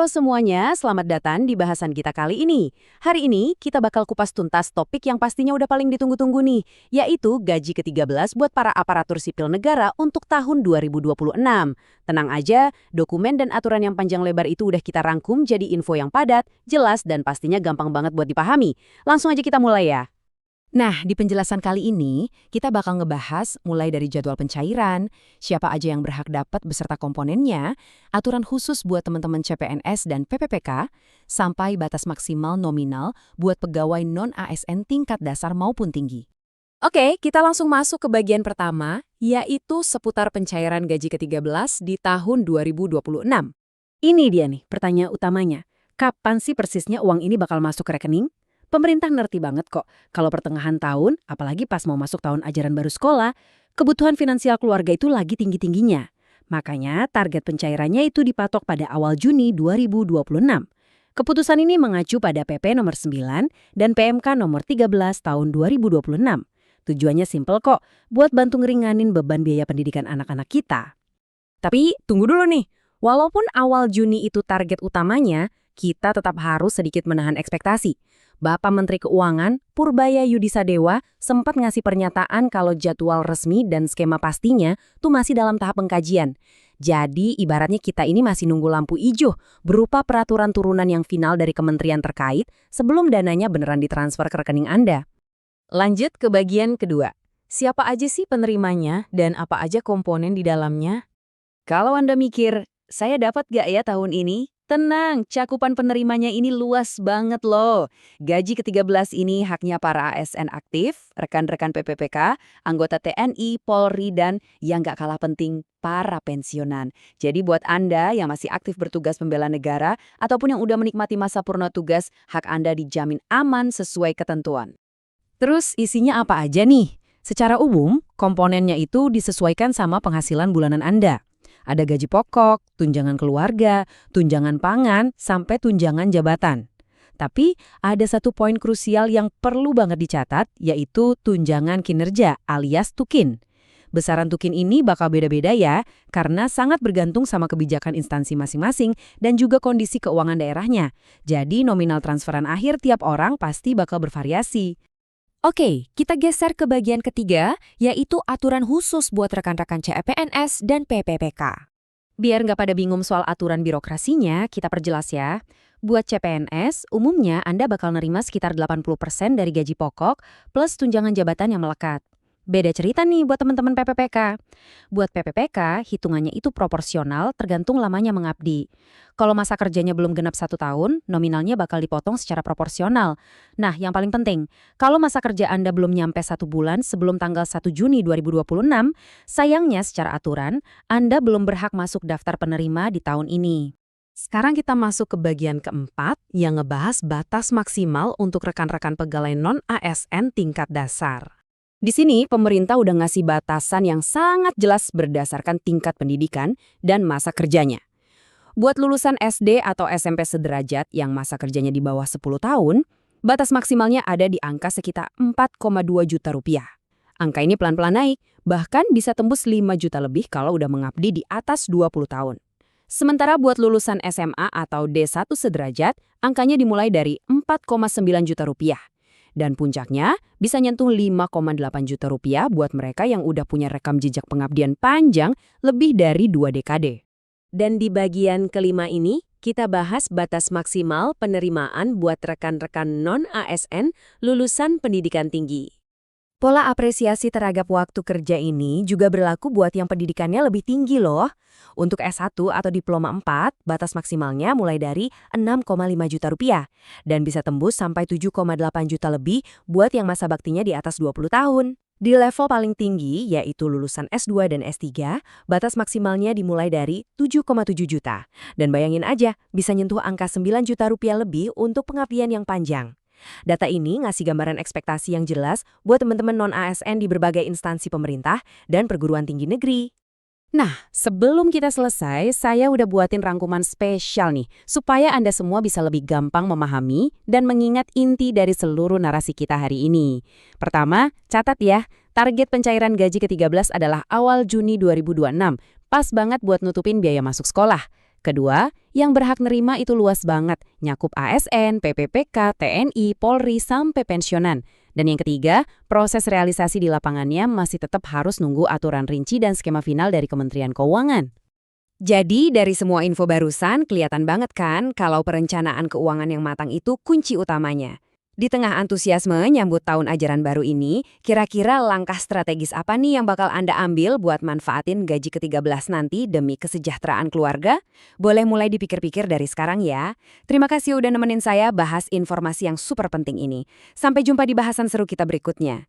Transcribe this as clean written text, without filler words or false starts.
Halo semuanya, selamat datang di bahasan kita kali ini. Hari ini kita bakal kupas tuntas topik yang pastinya udah paling ditunggu-tunggu nih, yaitu gaji ke-13 buat para aparatur sipil negara untuk tahun 2026. Tenang aja, dokumen dan aturan yang panjang lebar itu udah kita rangkum jadi info yang padat, jelas, dan pastinya gampang banget buat dipahami. Langsung aja kita mulai ya. Nah, di penjelasan kali ini, kita bakal ngebahas mulai dari jadwal pencairan, siapa aja yang berhak dapat beserta komponennya, aturan khusus buat teman-teman CPNS dan PPPK, sampai batas maksimal nominal buat pegawai non-ASN tingkat dasar maupun tinggi. Oke, kita langsung masuk ke bagian pertama, yaitu seputar pencairan gaji ke-13 di tahun 2026. Ini dia nih pertanyaan utamanya. Kapan sih persisnya uang ini bakal masuk ke rekening? Pemerintah ngerti banget kok, kalau pertengahan tahun, apalagi pas mau masuk tahun ajaran baru sekolah, kebutuhan finansial keluarga itu lagi tinggi-tingginya. Makanya target pencairannya itu dipatok pada awal Juni 2026. Keputusan ini mengacu pada PP nomor 9 dan PMK nomor 13 tahun 2026. Tujuannya simpel kok, buat bantu ngeringanin beban biaya pendidikan anak-anak kita. Tapi tunggu dulu nih, walaupun awal Juni itu target utamanya, kita tetap harus sedikit menahan ekspektasi. Bapak Menteri Keuangan, Purbaya Yudisadewa, sempat ngasih pernyataan kalau jadwal resmi dan skema pastinya tuh masih dalam tahap pengkajian. Jadi ibaratnya kita ini masih nunggu lampu hijau berupa peraturan turunan yang final dari kementerian terkait sebelum dananya beneran ditransfer ke rekening Anda. Lanjut ke bagian kedua. Siapa aja sih penerimanya dan apa aja komponen di dalamnya? Kalau Anda mikir, saya dapat gak ya tahun ini? Tenang, cakupan penerimanya ini luas banget loh. Gaji ke-13 ini haknya para ASN aktif, rekan-rekan PPPK, anggota TNI, Polri, dan yang gak kalah penting, para pensiunan. Jadi buat Anda yang masih aktif bertugas membela negara, ataupun yang udah menikmati masa purna tugas, hak Anda dijamin aman sesuai ketentuan. Terus isinya apa aja nih? Secara umum, komponennya itu disesuaikan sama penghasilan bulanan Anda. Ada gaji pokok, tunjangan keluarga, tunjangan pangan, sampai tunjangan jabatan. Tapi ada satu poin krusial yang perlu banget dicatat, yaitu tunjangan kinerja alias tukin. Besaran tukin ini bakal beda-beda ya, karena sangat bergantung sama kebijakan instansi masing-masing dan juga kondisi keuangan daerahnya. Jadi nominal transferan akhir tiap orang pasti bakal bervariasi. Oke, kita geser ke bagian ketiga, yaitu aturan khusus buat rekan-rekan CPNS dan PPPK. Biar nggak pada bingung soal aturan birokrasinya, kita perjelas ya. Buat CPNS, umumnya Anda bakal nerima sekitar 80% dari gaji pokok plus tunjangan jabatan yang melekat. Beda cerita nih buat teman-teman PPPK. Buat PPPK, hitungannya itu proporsional tergantung lamanya mengabdi. Kalau masa kerjanya belum genap 1 tahun, nominalnya bakal dipotong secara proporsional. Nah, yang paling penting, kalau masa kerja Anda belum nyampe 1 bulan sebelum tanggal 1 Juni 2026, sayangnya secara aturan, Anda belum berhak masuk daftar penerima di tahun ini. Sekarang kita masuk ke bagian keempat yang ngebahas batas maksimal untuk rekan-rekan pegawai non-ASN tingkat dasar. Di sini, pemerintah udah ngasih batasan yang sangat jelas berdasarkan tingkat pendidikan dan masa kerjanya. Buat lulusan SD atau SMP sederajat yang masa kerjanya di bawah 10 tahun, batas maksimalnya ada di angka sekitar 4,2 juta rupiah. Angka ini pelan-pelan naik, bahkan bisa tembus 5 juta lebih kalau udah mengabdi di atas 20 tahun. Sementara buat lulusan SMA atau D1 sederajat, angkanya dimulai dari 4,9 juta rupiah. Dan puncaknya bisa nyentuh 5,8 juta rupiah buat mereka yang udah punya rekam jejak pengabdian panjang lebih dari 2 dekade. Dan di bagian kelima ini, kita bahas batas maksimal penerimaan buat rekan-rekan non-ASN lulusan pendidikan tinggi. Pola apresiasi terhadap waktu kerja ini juga berlaku buat yang pendidikannya lebih tinggi loh. Untuk S1 atau Diploma 4, batas maksimalnya mulai dari 6,5 juta rupiah dan bisa tembus sampai 7,8 juta lebih buat yang masa baktinya di atas 20 tahun. Di level paling tinggi, yaitu lulusan S2 dan S3, batas maksimalnya dimulai dari 7,7 juta. Dan bayangin aja, bisa nyentuh angka 9 juta rupiah lebih untuk pengabdian yang panjang. Data ini ngasih gambaran ekspektasi yang jelas buat teman-teman non-ASN di berbagai instansi pemerintah dan perguruan tinggi negeri. Nah, sebelum kita selesai, saya udah buatin rangkuman spesial nih, supaya Anda semua bisa lebih gampang memahami dan mengingat inti dari seluruh narasi kita hari ini. Pertama, catat ya, target pencairan gaji ke-13 adalah awal Juni 2026, pas banget buat nutupin biaya masuk sekolah. Kedua, yang berhak nerima itu luas banget, nyakup ASN, PPPK, TNI, Polri, sampai pensiunan. Dan yang ketiga, proses realisasi di lapangannya masih tetap harus nunggu aturan rinci dan skema final dari Kementerian Keuangan. Jadi, dari semua info barusan, kelihatan banget kan kalau perencanaan keuangan yang matang itu kunci utamanya. Di tengah antusiasme nyambut tahun ajaran baru ini, kira-kira langkah strategis apa nih yang bakal Anda ambil buat manfaatin gaji ke-13 nanti demi kesejahteraan keluarga? Boleh mulai dipikir-pikir dari sekarang ya. Terima kasih udah nemenin saya bahas informasi yang super penting ini. Sampai jumpa di bahasan seru kita berikutnya.